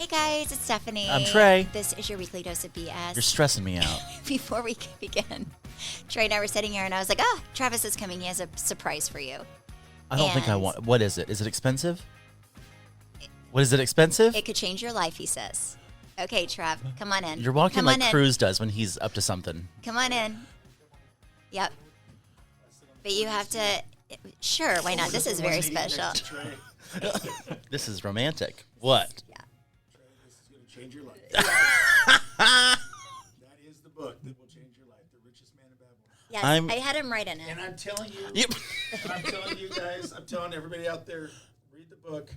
Hey guys, it's Stephanie. I'm Trey. This is your weekly dose of BS. You're stressing me out. Before we begin, Trey and I were sitting here and I was like, oh, Travis is coming. He has a surprise for you. I don't think I want. What is it? Is it expensive? What is it expensive? It could change your life, he says. Okay, Trav, come on in. You're walking come like Cruz does when he's up to something. Come on in. Yep. But you have to. Sure, why not? This is very special. This is romantic. What? Yeah. Trey, this is going to change your life. That is the book that will change your life. The Richest Man in Babylon. Yes, I had him right in it. And I'm telling you, Yep. I'm telling you guys, I'm telling everybody out there, read the book.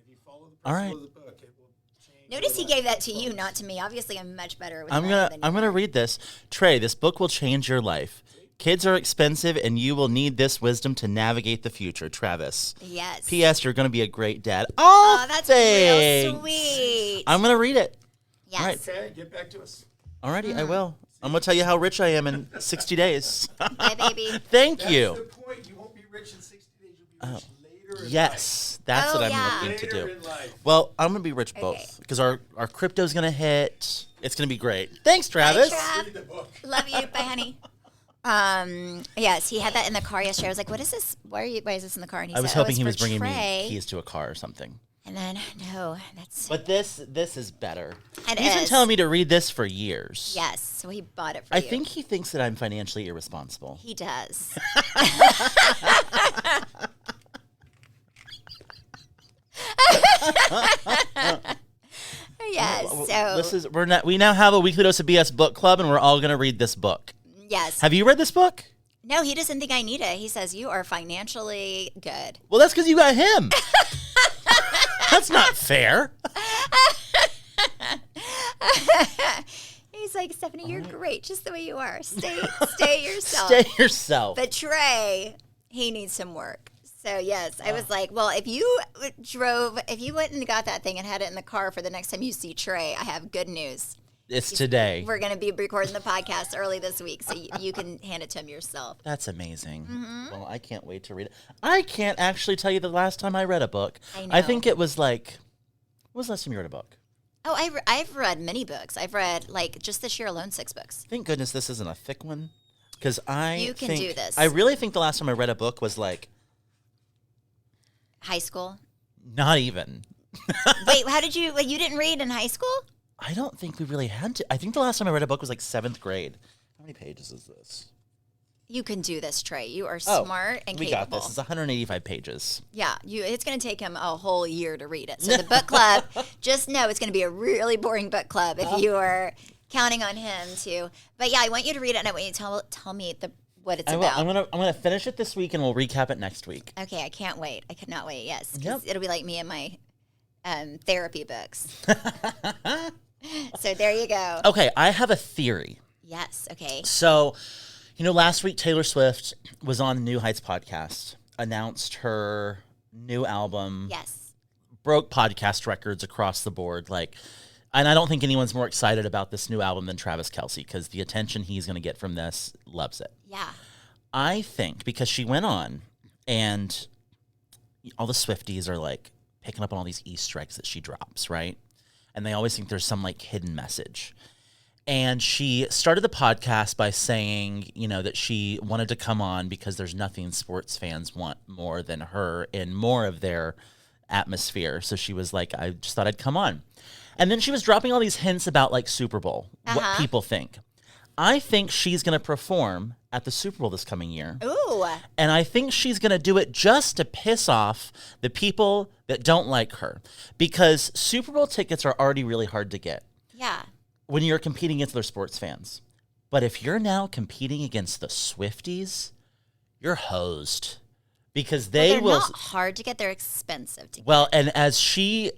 If you follow the All principle right. of the book, it will change. Notice he your life. gave that to you, not to me. Obviously, I'm much better with I'm money gonna than I'm you gonna are. read this. Trey, this book will change your life. Kids are expensive, and you will need this wisdom to navigate the future. Travis. Yes. P.S. You're gonna be a great dad. Oh, that's real thanks. sweet. I'm gonna read it. Yes. All right. Okay, get back to us. Alrighty, I will. I'm gonna tell you how rich I am in 60 days. Bye, baby. Thank That's you. the point. You won't be rich in 60 days. You'll be rich later in Yes, that's Oh, what I'm yeah. looking to Later do. in life. Well, I'm gonna be rich Okay. both because our crypto's gonna hit. It's gonna be great. Thanks, Travis. Trav. Read the book. Love you. Bye, honey. Yes, he had that in the car yesterday. I was like, "What is this? Why is this in the car?" And he I was said, hoping it's he for was bringing Trey. me keys to a car or something. And then no, that's But this is better. It He's been is. telling me to read this for years. yes. So he bought it for I you. think he thinks that I'm financially irresponsible. he does. Yes. So We now have a weekly dose of BS book club, and we're all gonna read this book. yes. Have you read this book? No, he doesn't think I need it. He says you are financially good. Well, that's because you got him. That's not fair. He's like, Stephanie, you're great, just the way you are. Stay yourself. Stay yourself. But Trey, he needs some work. So yes, I was like, well, if you went and got that thing and had it in the car for the next time you see Trey, I have good news. It's today. We're going to be recording the podcast early this week, so you can hand it to him yourself. That's amazing. Mm-hmm. Well, I can't wait to read it. I can't actually tell you the last time I read a book. I know. I think it was like, when was the last time you read a book? Oh, I've read many books. I've read, like, just this year alone, 6 books. Thank goodness this isn't a thick one. Because You can do this. I really think the last time I read a book was like, High school. not even. Wait, you didn't read in high school? I don't think we really had to. I think the last time I read a book was like 7th grade. How many pages is this? You can do this, Trey. You are Oh, smart and we capable. got this. It's 185 pages. Yeah, it's going to take him a whole year to read it. So the book club, just know it's going to be a really boring book club if you are counting on him to. But yeah, I want you to read it, and I want you to tell me what it's I will. about. I'm gonna finish it this week, and we'll recap it next week. Okay, I can't wait. I could not wait. Yes, 'cause Yep. it'll be like me and my therapy books. So there you go. Okay, I have a theory. Yes. Okay. So, last week Taylor Swift was on the New Heights podcast, announced her new album, Yes. broke podcast records across the board. And I don't think anyone's more excited about this new album than Travis Kelce because the attention he's going to get from this, loves it. Yeah. I think because she went on and all the Swifties are like picking up on all these Easter eggs that she drops, right? And they always think there's some like hidden message. And she started the podcast by saying, that she wanted to come on because there's nothing sports fans want more than her in more of their atmosphere. So she was like, I just thought I'd come on. And then she was dropping all these hints about like Super Bowl, what people think. I think she's going to perform at the Super Bowl this coming year. Ooh. And I think she's going to do it just to piss off the people that don't like her. Because Super Bowl tickets are already really hard to get Yeah. when you're competing against other sports fans. But if you're now competing against the Swifties, you're hosed. Because They're will. not hard to get. They're expensive to get. Well, and as she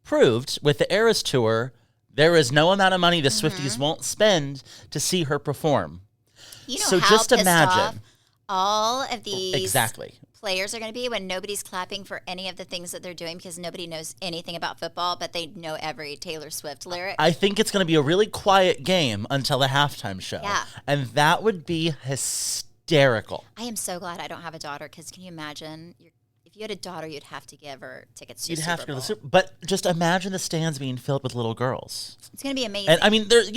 proved with the Eras Tour, there is no amount of money the Swifties won't spend to see her perform. You know So how just pissed imagine. off all of these Exactly. players are going to be when nobody's clapping for any of the things that they're doing because nobody knows anything about football, but they know every Taylor Swift lyric. I think it's going to be a really quiet game until the halftime show. Yeah. And that would be hysterical. I am so glad I don't have a daughter because can you imagine if If you had a daughter, you'd have to give her tickets to You'd Super have to go to Bowl. the Super. But just imagine the stands being filled with little girls. It's going to be amazing. And I mean, there's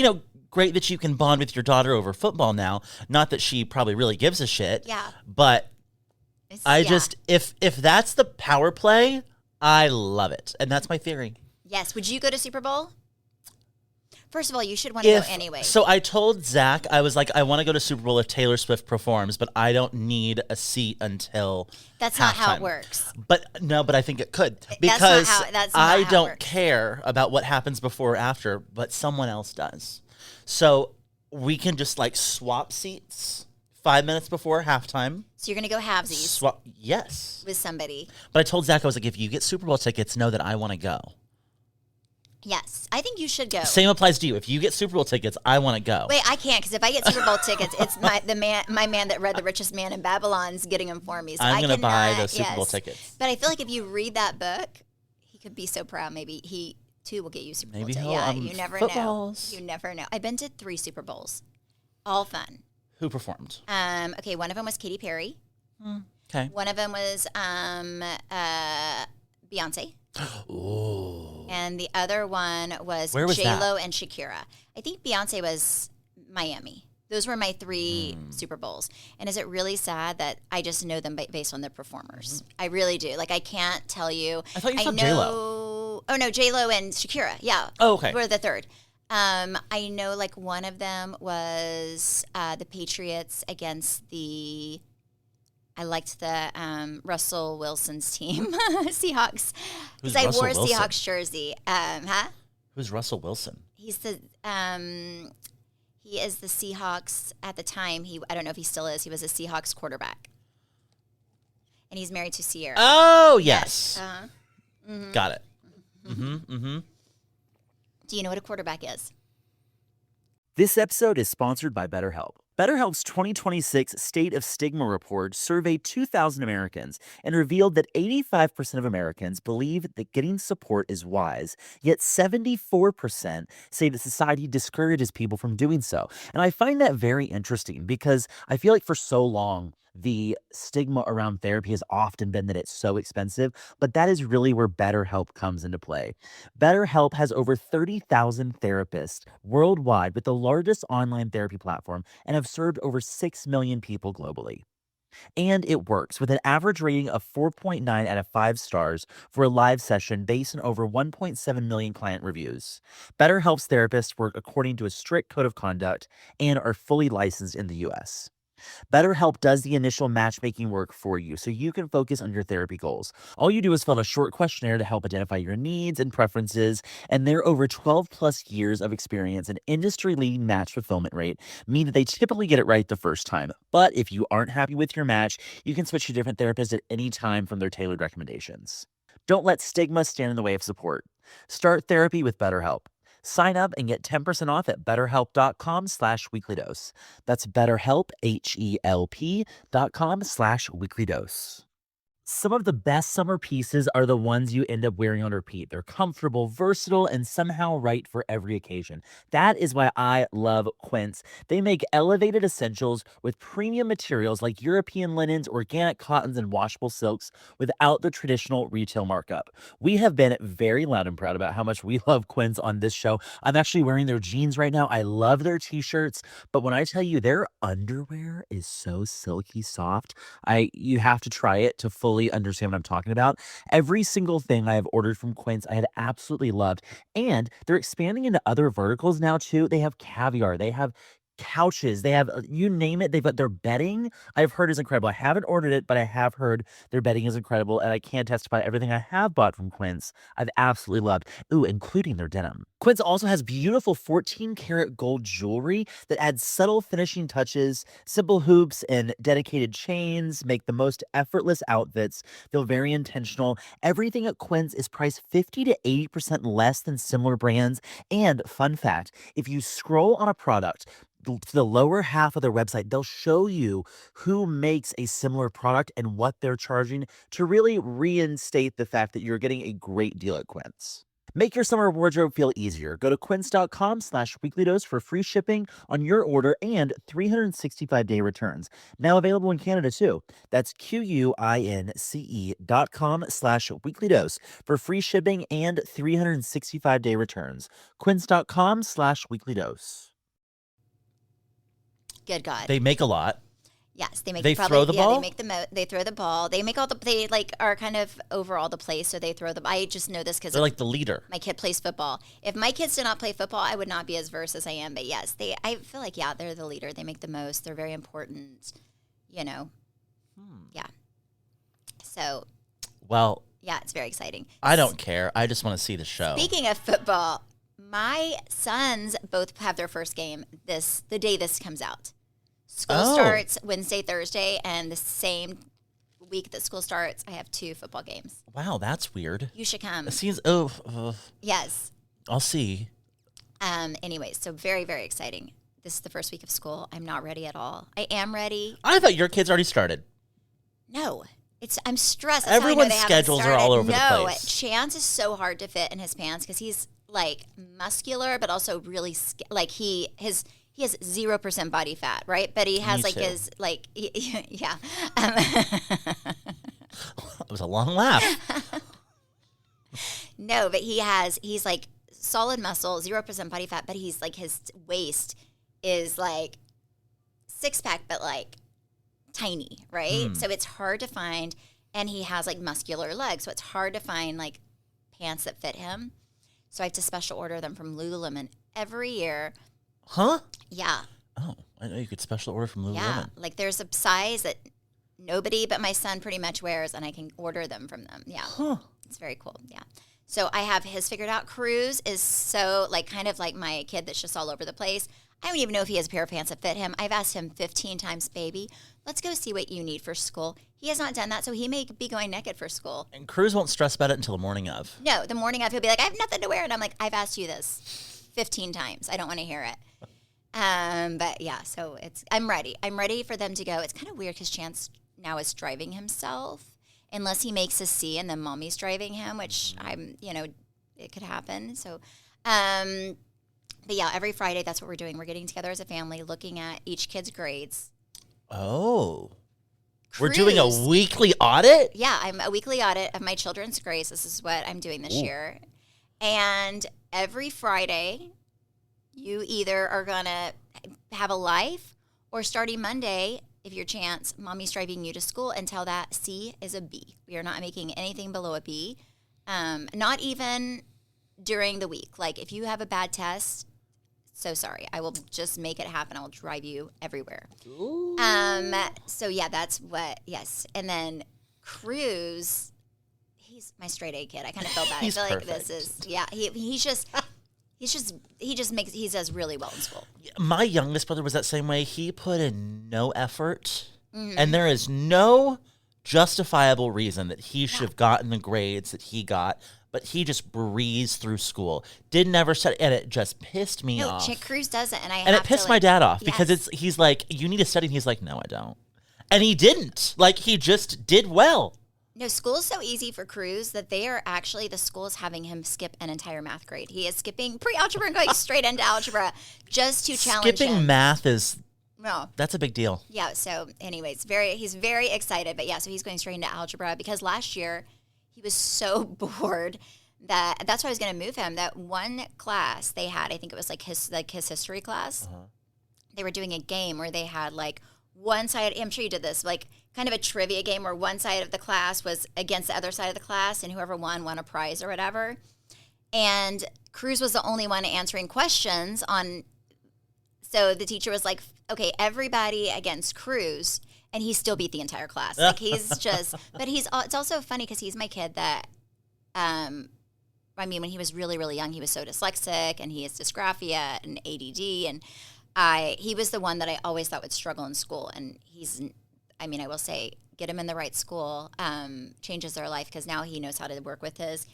great that you can bond with your daughter over football now. Not that she probably really gives a shit. Yeah. But if that's the power play, I love it, and that's my theory. Yes. Would you go to Super Bowl? First of all, you should want to go anyway. So I told Zach, I was like, I want to go to Super Bowl if Taylor Swift performs, but I don't need a seat until That's halftime. not how it works. But I think it could, because that's not I how it don't works. care about what happens before or after, but someone else does. So we can just like swap seats 5 minutes before halftime. So you're going to go halvesies Yes. with somebody. But I told Zach, I was like, if you get Super Bowl tickets, know that I want to go. Yes. I think you should go. Same applies to you. If you get Super Bowl tickets, I want to go. Wait, I can't, because if I get Super Bowl tickets, it's my man that read The Richest Man in Babylon's getting them for me. So I'm going to buy those Super Bowl tickets. But I feel like if you read that book, he could be so proud. Maybe he too will get you Super Bowl tickets. Yeah, you never know. You never know. I've been to 3 Super Bowls, all fun. Who performed? Okay, one of them was Katy Perry. Okay. One of them was Beyonce. Ooh. And the other one was J-Lo and Shakira. I think Beyonce was Miami. Those were my 3 Super Bowls. And is it really sad that I just know them based on their performers? I really do. Like, I can't tell you. I thought you said J-Lo. Oh, no, J-Lo and Shakira. Yeah. Oh, okay. Were the third. I know, like, one of them was the Patriots against I liked the Russell Wilson's team, Seahawks. Because I wore a Seahawks jersey. Who's Russell Wilson? He's he is the Seahawks at the time. I don't know if he still is. He was a Seahawks quarterback. And he's married to Sierra. Oh, yes. Uh-huh. Mm-hmm. Got it. Do you know what a quarterback is? This episode is sponsored by BetterHelp. BetterHelp's 2026 State of Stigma report surveyed 2,000 Americans and revealed that 85% of Americans believe that getting support is wise, yet 74% say that society discourages people from doing so. And I find that very interesting because I feel like for so long, the stigma around therapy has often been that it's so expensive, but that is really where BetterHelp comes into play. BetterHelp has over 30,000 therapists worldwide with the largest online therapy platform and have served over 6 million people globally. And it works with an average rating of 4.9 out of 5 stars for a live session based on over 1.7 million client reviews. BetterHelp's therapists work according to a strict code of conduct and are fully licensed in the US. BetterHelp does the initial matchmaking work for you so you can focus on your therapy goals. All you do is fill out a short questionnaire to help identify your needs and preferences, and their over 12 plus years of experience and industry-leading match fulfillment rate mean that they typically get it right the first time. But if you aren't happy with your match, you can switch to different therapists at any time from their tailored recommendations. Don't let stigma stand in the way of support. Start therapy with BetterHelp. Sign up and get 10% off at betterhelp.com/weeklydose. That's BetterHelp, HELP.com/weeklydose. Some of the best summer pieces are the ones you end up wearing on repeat. They're comfortable, versatile, and somehow right for every occasion. That is why I love Quince. They make elevated essentials with premium materials like European linens, organic cottons, and washable silks without the traditional retail markup. We have been very loud and proud about how much we love Quince on this show. I'm actually wearing their jeans right now. I love their t-shirts, but when I tell you their underwear is so silky soft, you have to try it to fully understand what I'm talking about. Every single thing I have ordered from Quince, I had absolutely loved. And they're expanding into other verticals now too. They have caviar, they have couches, they have you name it. They've got their bedding. I've heard is incredible. I haven't ordered it, but I have heard their bedding is incredible, and I can testify everything I have bought from Quince I've absolutely loved. Ooh, including their denim. Quince also has beautiful 14-karat gold jewelry that adds subtle finishing touches. Simple hoops and dedicated chains make the most effortless outfits feel very intentional. Everything at Quince is priced 50 to 80% less than similar brands. And fun fact, if you scroll on a product to the lower half of their website, they'll show you who makes a similar product and what they're charging to really reinstate the fact that you're getting a great deal at Quince. Make your summer wardrobe feel easier. Go to quince.com/weeklydose for free shipping on your order and 365-day returns. Now available in Canada too. That's QUINCE.com/weeklydose for free shipping and 365-day returns. Quince.com/weeklydose. Good God. They make a lot. Yes, they make. They throw the ball? They make they throw the ball. They make all the. They like are kind of over all the plays, so they throw the. I just know this because They're like the leader. my kid plays football. If my kids did not play football, I would not be as versed as I am. But yes, they. I feel like they're the leader. They make the most. They're very important. You know. Yeah. So. Well, yeah, it's very exciting. I don't care. I just want to see the show. Speaking of football, my sons both have their first game the day this comes out. School starts Wednesday, Thursday, and the same week that school starts, I have 2 football games. Wow, that's weird. You should come. It seems, Yes. I'll see. Anyways, so very, very exciting. This is the first week of school. I'm not ready at all. I am ready. I thought your kids already started. No. I'm stressed. That's how I know Everyone's they haven't schedules are started. all over the No, place. Chance is so hard to fit in his pants because he's like muscular, but also really like he has 0% body fat, right? But he has Me like too. his like yeah. It was a long laugh. No, but he's like solid muscle, 0% body fat, but he's like his waist is like 6-pack, but like tiny, right? So it's hard to find, and he has like muscular legs, so it's hard to find like pants that fit him. So I have to special order them from Lululemon every year. Huh? Yeah. Oh, I know you could special order from Lululemon. Yeah. Like there's a size that nobody but my son pretty much wears, and I can order them from them. Yeah. Huh. It's very cool. Yeah. So I have his figured out. Cruz is so like kind of like my kid that's just all over the place. I don't even know if he has a pair of pants that fit him. I've asked him 15 times, baby, let's go see what you need for school. He has not done that, so he may be going naked for school. And Cruz won't stress about it until the morning of. No, the morning of, he'll be like, I have nothing to wear. And I'm like, I've asked you this 15 times. I don't want to hear it. But yeah, so I'm ready. I'm ready for them to go. It's kind of weird because Chance now is driving himself, unless he makes a C and then mommy's driving him, which it could happen. So, but yeah, every Friday, that's what we're doing. We're getting together as a family, looking at each kid's grades. Oh. We're doing a weekly audit? Yeah, I'm a weekly audit of my children's grades. This is what I'm doing this year. And every Friday, you either are going to have a life, or starting Monday, if your Chance, mommy's driving you to school until that C is a B. We are not making anything below a B. Not even during the week. Like if you have a bad test, so sorry. I will just make it happen. I'll drive you everywhere. Ooh. So yeah, that's what, yes. And then Cruz, he's my straight A kid. I kind of feel bad. He's I feel perfect. like this is, yeah, he does really well in school. My youngest brother was that same way. He put in no effort, and there is no justifiable reason that he should have gotten the grades that he got, but he just breezed through school. Didn't ever study, and it just pissed me No, off. Chick Cruz doesn't, and it pissed my dad off because yes. he's like, you need to study, and he's like, no, I don't. And he didn't. Like, he just did well. No, school is so easy for Cruz that the school is having him skip an entire math grade. He is skipping pre-algebra and going straight into algebra just to challenge Skipping him. math is, No. that's a big deal. Yeah, so anyways, he's very excited. But yeah, so he's going straight into algebra because last year he was so bored that's why I was going to move him. That one class they had, I think it was like his history class. They were doing a game where they had like one side, I'm sure you did this, like kind of a trivia game where one side of the class was against the other side of the class, and whoever won a prize or whatever. And Cruz was the only one answering questions on. So the teacher was like, okay, everybody against Cruz, and he still beat the entire class. Like he's just, but it's also funny because he's my kid that, I mean, when he was really, really young, he was so dyslexic, and he has dysgraphia and ADD, and he was the one that I always thought would struggle in school. And I will say, get him in the right school, changes their life, because now he knows how to work with his,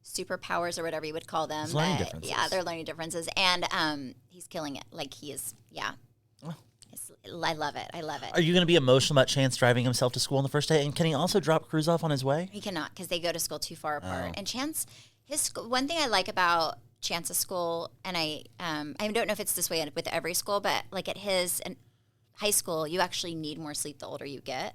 superpowers or whatever you would call them. Learning differences. Yeah, they're learning differences. And he's killing it. Like he is, yeah. I love it. I love it. Are you going to be emotional about Chance driving himself to school on the first day? And can he also drop Cruz off on his way? He cannot because they go to school too far apart. Oh. And Chance, his school, one thing I like about Chance's school, and I don't know if it's this way with every school, but like at his high school, you actually need more sleep the older you get.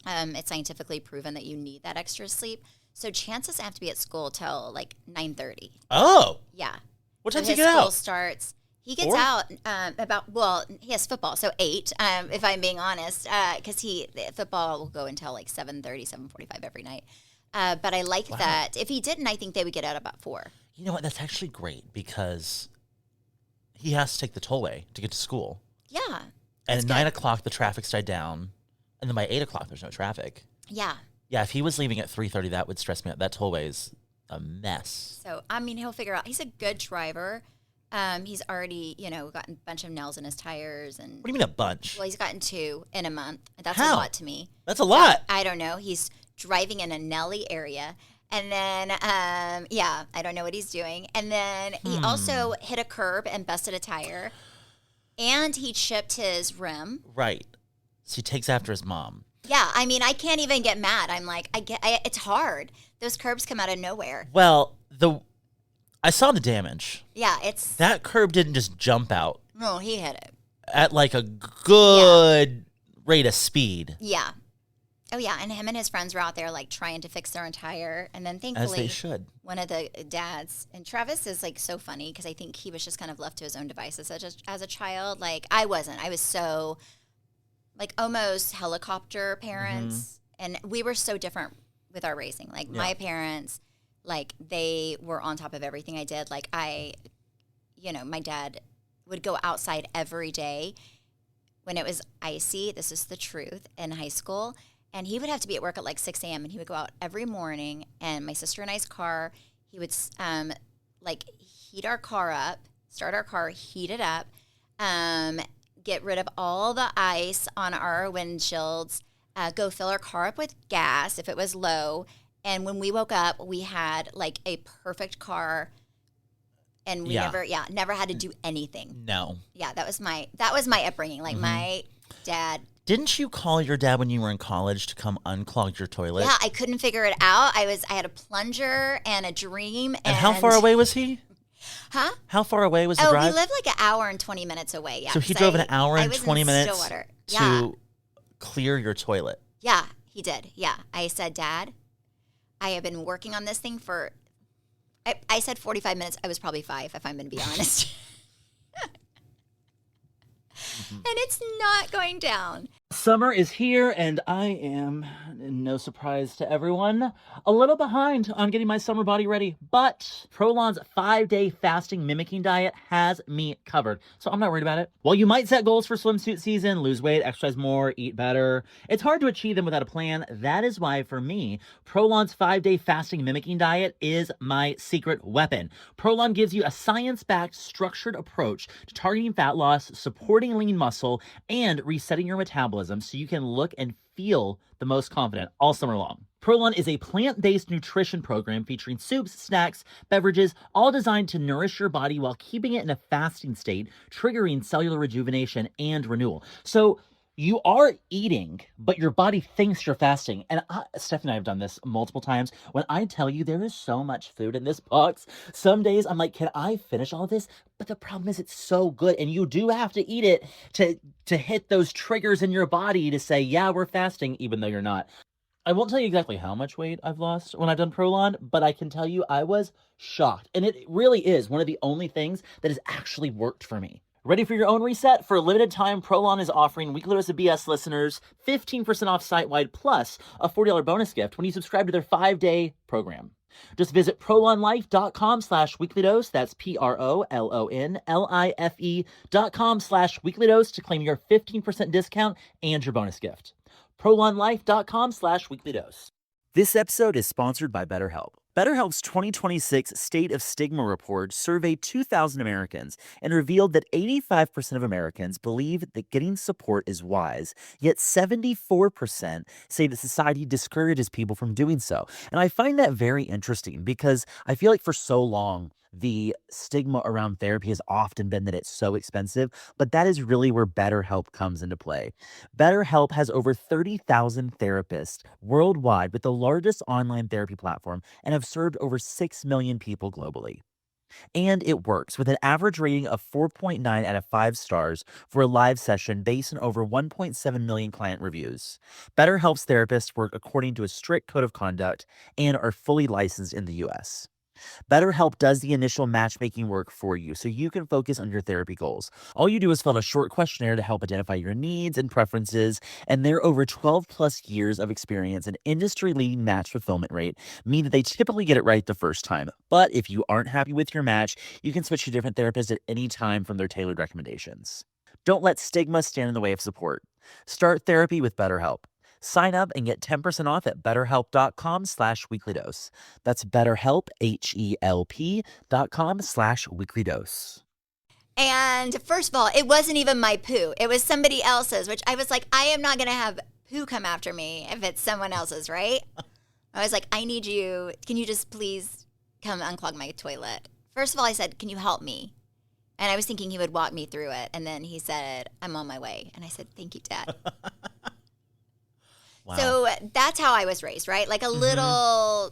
It's scientifically proven that you need that extra sleep. So Chance doesn't have to be at school till like 9:30. Oh. Yeah. What time So does he his get school out? starts. He gets 4? out he has football, so 8. If I'm being honest, because football will go until like 7:30, 7:45 every night. But I like that. If he didn't, I think they would get out about 4. You know what? That's actually great because he has to take the tollway to get to school. Yeah. And at good. 9 o'clock, the traffic's died down. And then by 8 o'clock, there's no traffic. Yeah. Yeah, if he was leaving at 3:30, that would stress me out. That tollway is a mess. So, I mean, he'll figure out. He's a good driver. He's already, gotten a bunch of nails in his tires. And What do you mean a bunch? well, he's gotten 2 in a month. That's How? a lot to me. That's a lot. I don't know. He's driving in a Nelly area. And then, I don't know what he's doing. And then he also hit a curb and busted a tire. And he chipped his rim. Right. So he takes after his mom. Yeah, I mean, I can't even get mad. I'm like, it's hard. Those curbs come out of nowhere. Well, I saw the damage. Yeah, it's... That curb didn't just jump out No, he hit it. at like a good rate of speed. Yeah. Oh, yeah, and him and his friends were out there, like, trying to fix their own tire. And then, As thankfully, they should. one of the dads... And Travis is, like, so funny because I think he was just kind of left to his own devices as a child. Like, I wasn't. I was so... like almost helicopter parents. And we were so different with our racing. Like my parents, like they were on top of everything I did. Like my dad would go outside every day when it was icy. This is the truth in high school. And he would have to be at work at like 6 a.m. and he would go out every morning. And my sister and I's car, he would heat our car up, start our car, heat it up, get rid of all the ice on our windshields, go fill our car up with gas if it was low. And when we woke up, we had like a perfect car and we never had to do anything. No. Yeah, that was my upbringing. Like my dad. Didn't you call your dad when you were in college to come unclog your toilet? Yeah, I couldn't figure it out. I had a plunger and a dream. And how far away was he? Huh? How far away was the drive? Oh, we lived like an hour and 20 minutes away. Yeah. So he drove an hour and 20 minutes Stillwater. to clear your toilet. Yeah, he did. Yeah. I said, Dad, I have been working on this thing for, I said 45 minutes. I was probably 5, if I'm going to be honest. And it's not going down. Summer is here, and I am, no surprise to everyone, a little behind on getting my summer body ready. But Prolon's 5-day fasting mimicking diet has me covered, so I'm not worried about it. While you might set goals for swimsuit season, lose weight, exercise more, eat better, it's hard to achieve them without a plan. That is why, for me, Prolon's 5-day fasting mimicking diet is my secret weapon. Prolon gives you a science-backed, structured approach to targeting fat loss, supporting lean muscle, and resetting your metabolism so you can look and feel the most confident all summer long. Prolon is a plant-based nutrition program featuring soups, snacks, beverages, all designed to nourish your body while keeping it in a fasting state, triggering cellular rejuvenation and renewal. So you are eating, but your body thinks you're fasting. And Stephanie and I have done this multiple times. When I tell you there is so much food in this box, some days I'm like, can I finish all this? But the problem is it's so good. And you do have to eat it to hit those triggers in your body to say, yeah, we're fasting, even though you're not. I won't tell you exactly how much weight I've lost when I've done Prolon, but I can tell you I was shocked. And it really is one of the only things that has actually worked for me. Ready for your own reset? For a limited time, Prolon is offering Weekly Dose of BS listeners 15% off site-wide plus a $40 bonus gift when you subscribe to their 5-day program. Just visit prolonlife.com/weeklydose. That's PROLONLIFE.com/weeklydose to claim your 15% discount and your bonus gift. prolonlife.com/weeklydose. This episode is sponsored by BetterHelp. BetterHelp's 2026 State of Stigma report surveyed 2,000 Americans and revealed that 85% of Americans believe that getting support is wise, yet 74% say that society discourages people from doing so. And I find that very interesting because I feel like for so long, The stigma around therapy has often been that it's so expensive, but that is really where BetterHelp comes into play. BetterHelp has over 30,000 therapists worldwide with the largest online therapy platform and have served over 6 million people globally. And it works with an average rating of 4.9 out of 5 stars for a live session based on over 1.7 million client reviews. BetterHelp's therapists work according to a strict code of conduct and are fully licensed in the US. BetterHelp does the initial matchmaking work for you so you can focus on your therapy goals. All you do is fill out a short questionnaire to help identify your needs and preferences, and their over 12 plus years of experience and industry-leading match fulfillment rate mean that they typically get it right the first time. But if you aren't happy with your match, you can switch to different therapists at any time from their tailored recommendations. Don't let stigma stand in the way of support. Start therapy with BetterHelp. Sign up and get 10% off at betterhelp.com/weeklydose. That's BetterHelp, HELP.com/weeklydose. And first of all, it wasn't even my poo. It was somebody else's, which I was like, I am not going to have poo come after me if it's someone else's, right? I was like, I need you. Can you just please come unclog my toilet? First of all, I said, can you help me? And I was thinking he would walk me through it. And then he said, I'm on my way. And I said, thank you, Dad. Wow. So that's how I was raised, right? Like a little,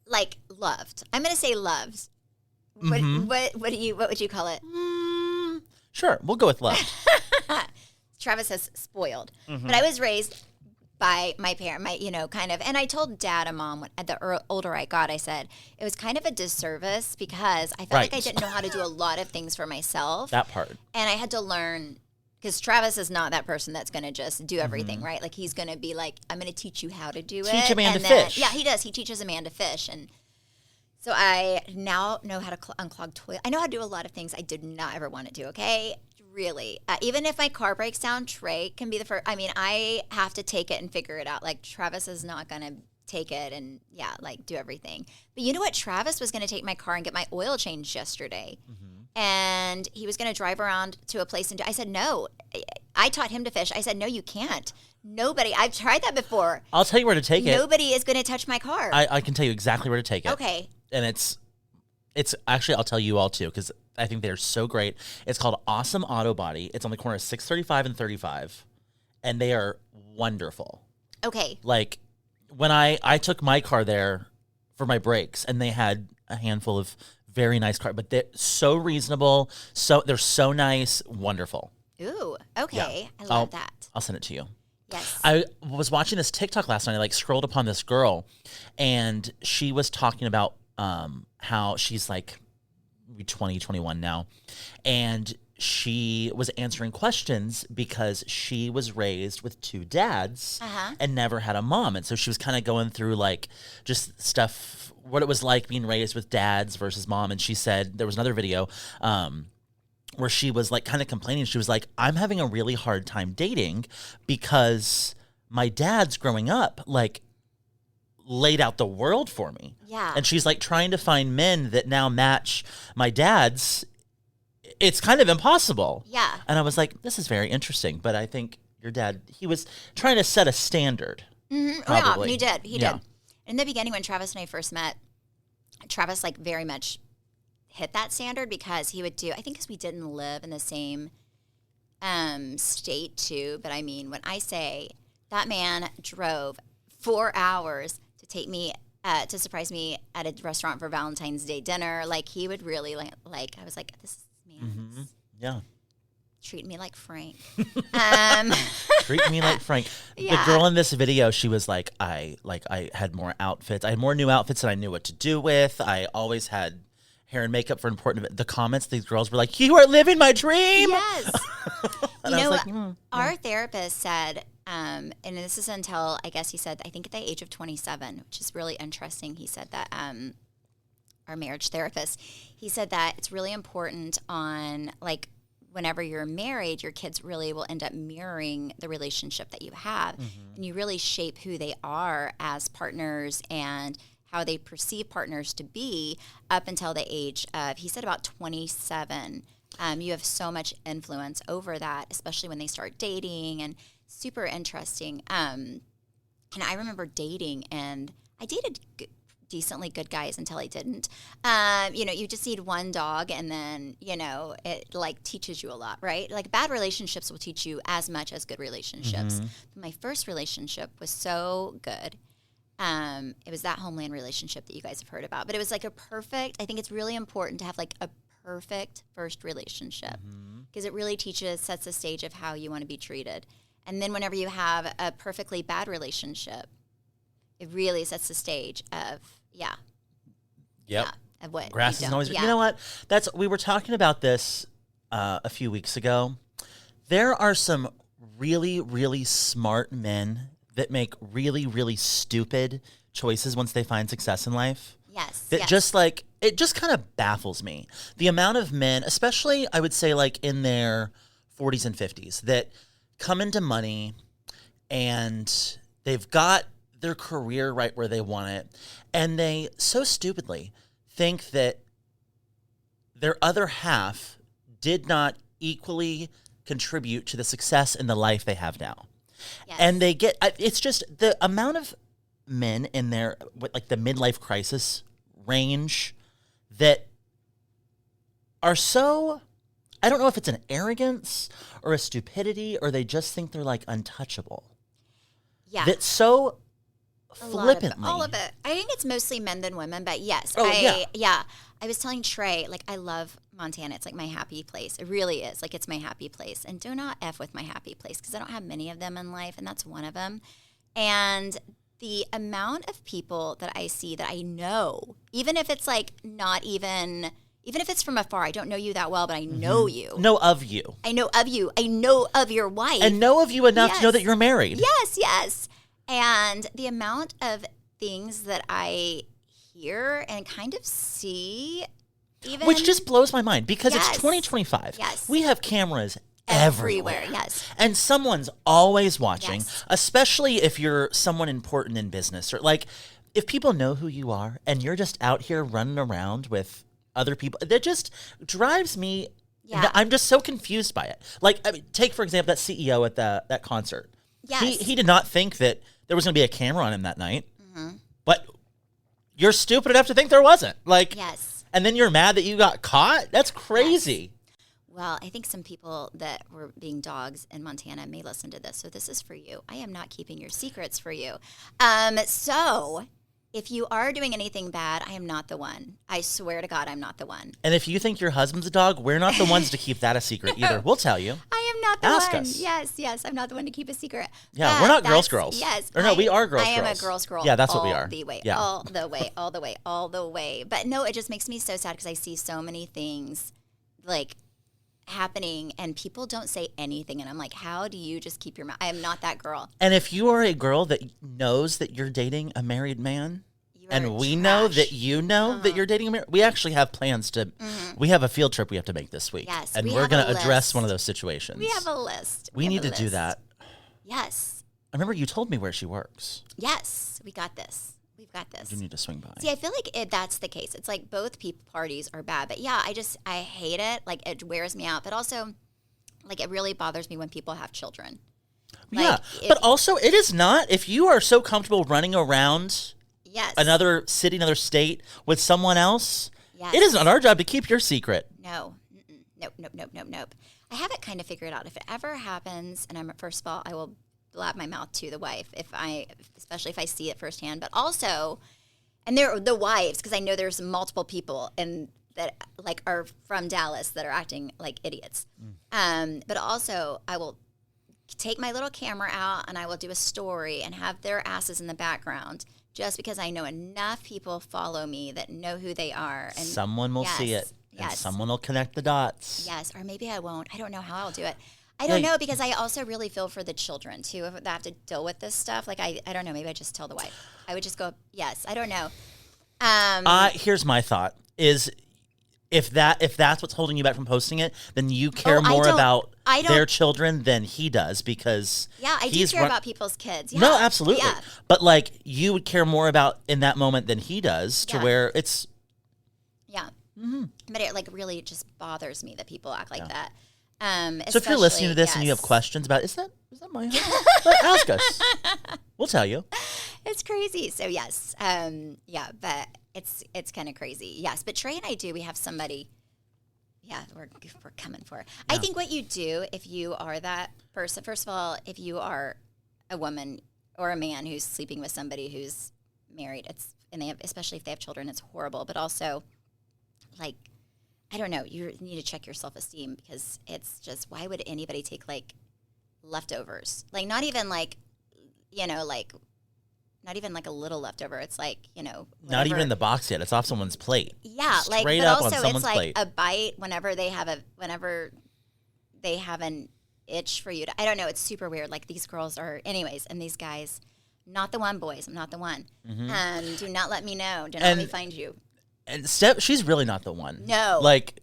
like loved. I'm going to say loved. What would you call it? Sure, we'll go with love. Travis says spoiled. But I was raised by my parent, kind of, and I told Dad and Mom the older I got, I said it was kind of a disservice because I felt like I didn't know how to do a lot of things for myself. That part. And I had to learn. Because Travis is not that person that's going to just do everything, right? Like, he's going to be like, I'm going to teach you how to do it. Teach a man to fish. Yeah, he does. He teaches a man to fish. And so I now know how to unclog toilet. I know how to do a lot of things I did not ever want to do, okay? Really. Even if my car breaks down, Trey can be the first. I mean, I have to take it and figure it out. Like, Travis is not going to take it and, do everything. But you know what? Travis was going to take my car and get my oil changed yesterday. And he was going to drive around to a place and I said, no, I taught him to fish. I said, no, you can't. Nobody, I've tried that before. I'll tell you where to take it. Nobody is going to touch my car. I can tell you exactly where to take it. Okay. And it's actually, I'll tell you all too, because I think they're so great. It's called Awesome Auto Body. It's on the corner of 635 and 35. And they are wonderful. Okay. Like when I took my car there for my brakes and they had a handful of very nice cars, but they're so reasonable. They're so nice. Wonderful. Ooh, okay. Yeah. I love that. I'll send it to you. Yes. I was watching this TikTok last night. I scrolled upon this girl and she was talking about how she's like 20, 21 now. And she was answering questions because she was raised with 2 dads and never had a mom. And so she was kind of going through like just stuff, what it was like being raised with dads versus mom. And she said, there was another video where she was like kind of complaining. She was like, I'm having a really hard time dating because my dad's growing up like laid out the world for me. Yeah. And she's like trying to find men that now match my dad's. It's kind of impossible. Yeah. And I was like, this is very interesting. But I think your dad, he was trying to set a standard. Probably. Yeah, he did. In the beginning, when Travis and I first met, Travis like very much hit that standard because he would do, I think because we didn't live in the same state too. But I mean, when I say that man drove 4 hours to take me to surprise me at a restaurant for Valentine's Day dinner, like he would really like I was like, this man Yeah. treat me like Frank. Treat me like Frank. Yeah. The girl in this video, she was like, I had more outfits. I had more new outfits than I knew what to do with. I always had hair and makeup for important events. The comments, these girls were like, you are living my dream. Yes. And I was like, our therapist said, and this is until, I guess he said, I think at the age of 27, which is really interesting. He said that our marriage therapist, he said that it's really important on, like, whenever you're married, your kids really will end up mirroring the relationship that you have. And you really shape who they are as partners and how they perceive partners to be up until the age of, he said about 27. You have so much influence over that, especially when they start dating, and super interesting. And I remember dating, and I dated decently good guys until I didn't. You just need one dog and then, it like teaches you a lot, right? Like bad relationships will teach you as much as good relationships. My first relationship was so good. It was that Homeland relationship that you guys have heard about, but it was like I think it's really important to have like a perfect first relationship because it really sets the stage of how you want to be treated. And then whenever you have a perfectly bad relationship, it really sets the stage of, of what grass isn't always. You know what? We were talking about this a few weeks ago. There are some really, really smart men that make really, really stupid choices once they find success in life. Yes. That just like, it just kind of baffles me. The amount of men, especially I would say like in their 40s and 50s, that come into money and they've got their career right where they want it. And they so stupidly think that their other half did not equally contribute to the success in the life they have now. Yes. And they get, it's just the amount of men in their, like the midlife crisis range that are so, I don't know if it's an arrogance or a stupidity or they just think they're like untouchable. Yeah. That's so flippantly. All of it. I think it's mostly men than women, but yes. Yeah. I was telling Trey, like, I love Montana. It's like my happy place. It really is. Like, it's my happy place. And do not F with my happy place because I don't have many of them in life, and that's one of them. And the amount of people that I see that I know, even if it's like not even if it's from afar, I don't know you that well, but I know you. Know of you. I know of you. I know of your wife. And know of you enough to know that you're married. Yes. And the amount of things that I hear and kind of see, even which just blows my mind because Yes. it's 2025. Yes. We have cameras everywhere. Yes. And someone's always watching, Yes. especially if you're someone important in business or like if people know who you are and you're just out here running around with other people, that just drives me. Yeah. I'm just so confused by it. Like, I mean, take for example that CEO at that concert. Yes. He did not think that there was going to be a camera on him that night. Mm-hmm. But you're stupid enough to think there wasn't. Like, Yes. and then you're mad that you got caught? That's crazy. Well, I think some people that were being dogs in Montana may listen to this, so this is for you. I am not keeping your secrets for you. So if you are doing anything bad, I am not the one. I swear to God, I'm not the one. And if you think your husband's a dog, we're not the ones to keep that a secret either. We'll tell you. I am not the Ask one. us. Yes, I'm not the one to keep a secret. Yeah, But we're not that's- girls. Yes. Or no, we are girls. I am a girls. Yeah, that's what we all are. The way, Yeah. all the way. But no, it just makes me so sad because I see so many things like happening and people don't say anything. And I'm like, how do you just keep your mouth? I am not that girl. And if you are a girl that knows that you're dating a married man, You are and we know that you know that you're dating a married, we actually have plans to, we have a field trip we have to make this week. Yes, and we we're have going a to address list. one of those situations. We have a list. We have need a to do list. that. Yes. I remember you told me where she works. Yes. We got this. We've got this. You need to swing by. See, I feel like that's the case. It's like both parties are bad. But yeah, I hate it. Like it wears me out. But also, like it really bothers me when people have children. Yeah, Like, but also it is not, if you are so comfortable running around yes. another city, another state with someone else, Yes. it is not our job to keep your secret. No. Mm-mm. Nope. I have it kind of figured out. If it ever happens, and first of all, I will blab my mouth to the wife especially if I see it firsthand. But also, and they're the wives, because I know there's multiple people and that like are from Dallas that are acting like idiots. But also, I will take my little camera out and I will do a story and have their asses in the background. Just because I know enough people follow me that know who they are. And Someone will see it. And someone will connect the dots. Yes, or maybe I won't. I don't know how I'll do it. I don't know because I also really feel for the children too. If they have to deal with this stuff, like I don't know. Maybe I just tell the wife. I would just go, yes. I don't know. Here's my thought: is if that's what's holding you back from posting it, then you care more about their children than he does because I do care about people's kids. Yeah. No, absolutely. Yeah. But like you would care more about in that moment than he does to where it's. Yeah. Mm-hmm. But it like really just bothers me that people act like that. So if you're listening to this and you have questions about, is that my husband? Ask us. We'll tell you. It's crazy. So yes, yeah, but it's kind of crazy. Yes, but Trey and I we have somebody. Yeah, we're coming for. Yeah. I think what you do if you are that person. First of all, if you are a woman or a man who's sleeping with somebody who's married, especially if they have children, it's horrible. But also, like, I don't know, you need to check your self-esteem because it's just, why would anybody take like leftovers? Like, not even like, not even like a little leftover. It's like, whatever. Not even in the box yet. It's off someone's plate. Yeah, straight like, but up also on someone's it's like plate. a bite whenever they have an itch for you to, I don't know, it's super weird. Like, these girls are, anyways, and these guys, not the one, boys. I'm not the one. Mm-hmm. Do not let me know. Do not let me find you. And Steph, she's really not the one. No. Like,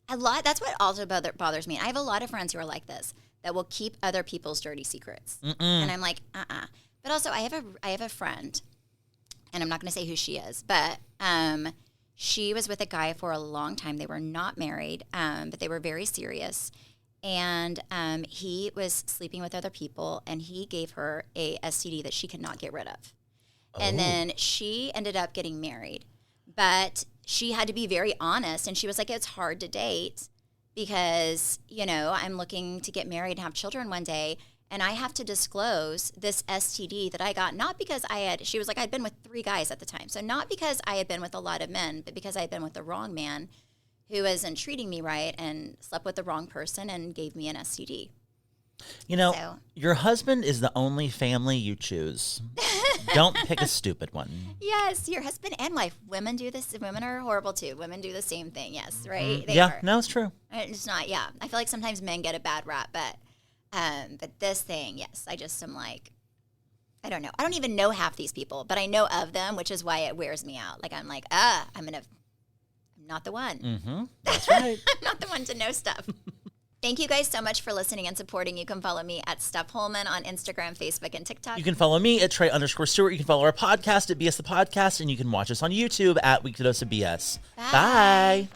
that's what also bothers me. I have a lot of friends who are like this, that will keep other people's dirty secrets. And I'm like, But also, I have a friend, and I'm not going to say who she is, but she was with a guy for a long time. They were not married, but they were very serious. And he was sleeping with other people, and he gave her a STD that she could not get rid of. Oh. And then she ended up getting married, but she had to be very honest, and she was like, it's hard to date because, I'm looking to get married and have children one day, and I have to disclose this STD that I got, not because she was like, I'd been with 3 guys at the time. So not because I had been with a lot of men, but because I had been with the wrong man who wasn't treating me right and slept with the wrong person and gave me an STD. Your husband is the only family you choose. Don't pick a stupid one. Yes, your husband and wife. Women do this. Women are horrible too. Women do the same thing. Yes, right? Mm-hmm. They are. No, it's true. It's not, yeah. I feel like sometimes men get a bad rap, but this thing, yes, I just am like, I don't know. I don't even know half these people, but I know of them, which is why it wears me out. Like, I'm like, I'm not the one. Mm-hmm. That's right. I'm not the one to know stuff. Thank you guys so much for listening and supporting. You can follow me at Steph Hollman on Instagram, Facebook, and TikTok. You can follow me at Trey_Stewart. You can follow our podcast at BS the Podcast, and you can watch us on YouTube at Weekly Dose of BS. Bye. Bye.